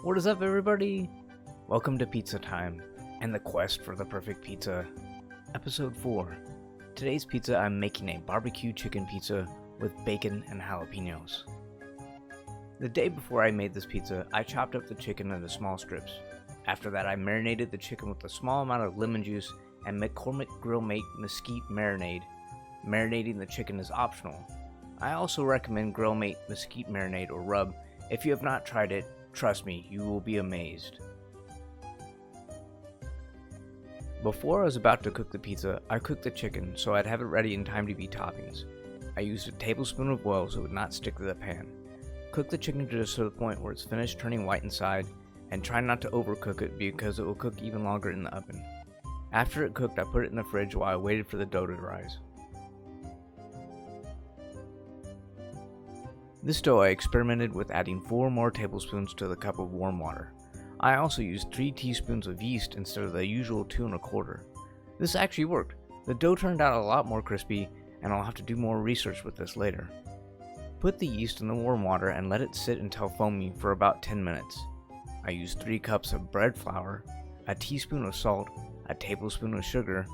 What is up, everybody? Welcome to Pizza Time and the quest for the perfect pizza. Episode 4. Today's pizza, I'm making a barbecue chicken pizza with bacon and jalapenos. The day before I made this pizza, I chopped up the chicken into small strips. After that, I marinated the chicken with a small amount of lemon juice and McCormick Mates Mesquite Marinade. Marinating the chicken is optional. I also recommend Mates Mesquite Marinade or rub. If you have not tried it, trust me, you will be amazed. Before I was about to cook the pizza, I cooked the chicken so I'd have it ready in time to be toppings. I used a tablespoon of oil so it would not stick to the pan. Cook the chicken just to the point where it's finished turning white inside, and try not to overcook it because it will cook even longer in the oven. After it cooked, I put it in the fridge while I waited for the dough to rise. This dough I experimented with adding 4 more tablespoons to the cup of warm water. I also used 3 teaspoons of yeast instead of the usual 2 1/4. This actually worked. The dough turned out a lot more crispy, and I'll have to do more research with this later. Put the yeast in the warm water and let it sit until foamy for about 10 minutes. I used 3 cups of bread flour, a teaspoon of salt, a tablespoon of sugar,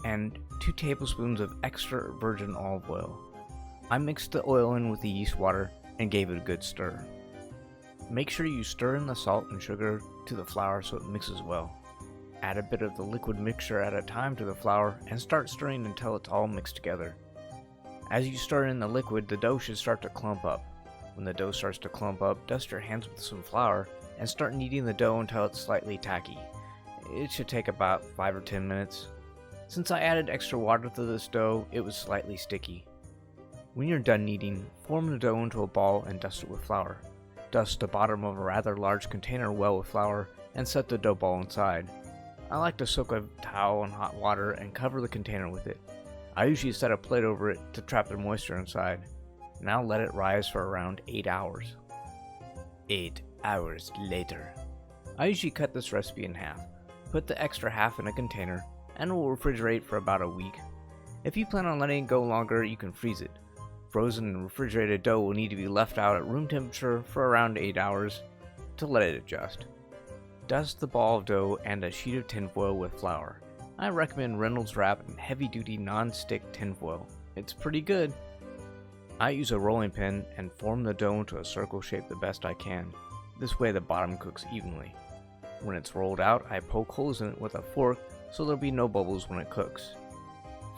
and 2 tablespoons of extra virgin olive oil. I mixed the oil in with the yeast water and gave it a good stir. Make sure you stir in the salt and sugar to the flour so it mixes well. Add a bit of the liquid mixture at a time to the flour and start stirring until it's all mixed together. As you stir in the liquid, the dough should start to clump up. When the dough starts to clump up, dust your hands with some flour and start kneading the dough until it's slightly tacky. It should take about 5 or 10 minutes. Since I added extra water to this dough, it was slightly sticky. When you're done kneading, form the dough into a ball and dust it with flour. Dust the bottom of a rather large container well with flour and set the dough ball inside. I like to soak a towel in hot water and cover the container with it. I usually set a plate over it to trap the moisture inside. Now let it rise for around 8 hours. 8 hours later. I usually cut this recipe in half. Put the extra half in a container and it will refrigerate for about a week. If you plan on letting it go longer, you can freeze it. Frozen and refrigerated dough will need to be left out at room temperature for around 8 hours to let it adjust. Dust the ball of dough and a sheet of tinfoil with flour. I recommend Reynolds Wrap and heavy-duty non-stick tinfoil. It's pretty good. I use a rolling pin and form the dough into a circle shape the best I can. This way the bottom cooks evenly. When it's rolled out, I poke holes in it with a fork so there'll be no bubbles when it cooks.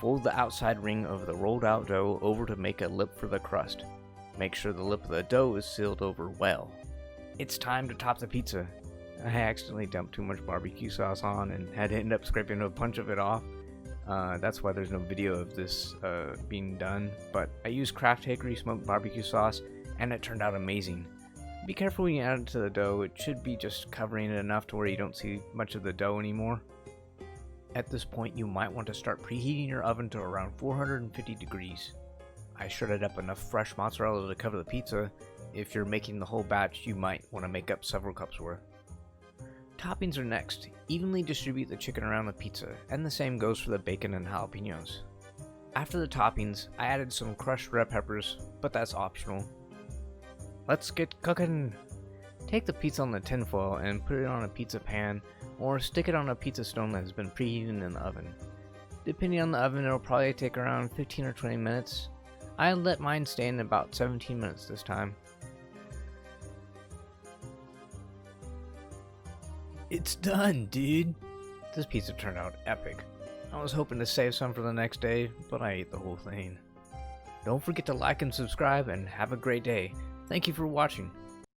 Fold the outside ring of the rolled out dough over to make a lip for the crust. Make sure the lip of the dough is sealed over well. It's time to top the pizza. I accidentally dumped too much barbecue sauce on and had to end up scraping a bunch of it off. That's why there's no video of this being done, but I used Kraft Hickory Smoke BBQ sauce and it turned out amazing. Be careful when you add it to the dough. It should be just covering it enough to where you don't see much of the dough anymore. At this point, you might want to start preheating your oven to around 450 degrees. I shredded up enough fresh mozzarella to cover the pizza. If you're making the whole batch, you might want to make up several cups worth. Toppings are next. Evenly distribute the chicken around the pizza, and the same goes for the bacon and jalapenos. After the toppings, I added some crushed red peppers, but that's optional. Let's get cooking! Take the pizza on the tinfoil and put it on a pizza pan, or stick it on a pizzastone that has been preheated in the oven. Depending on the oven, it'll probably take around 15 or 20 minutes. I let mine stay in about 17 minutes this time. It's done, dude! This pizza turned out epic. I was hoping to save some for the next day, but I ate the whole thing. Don't forget to like and subscribe, and have a great day. Thank you for watching.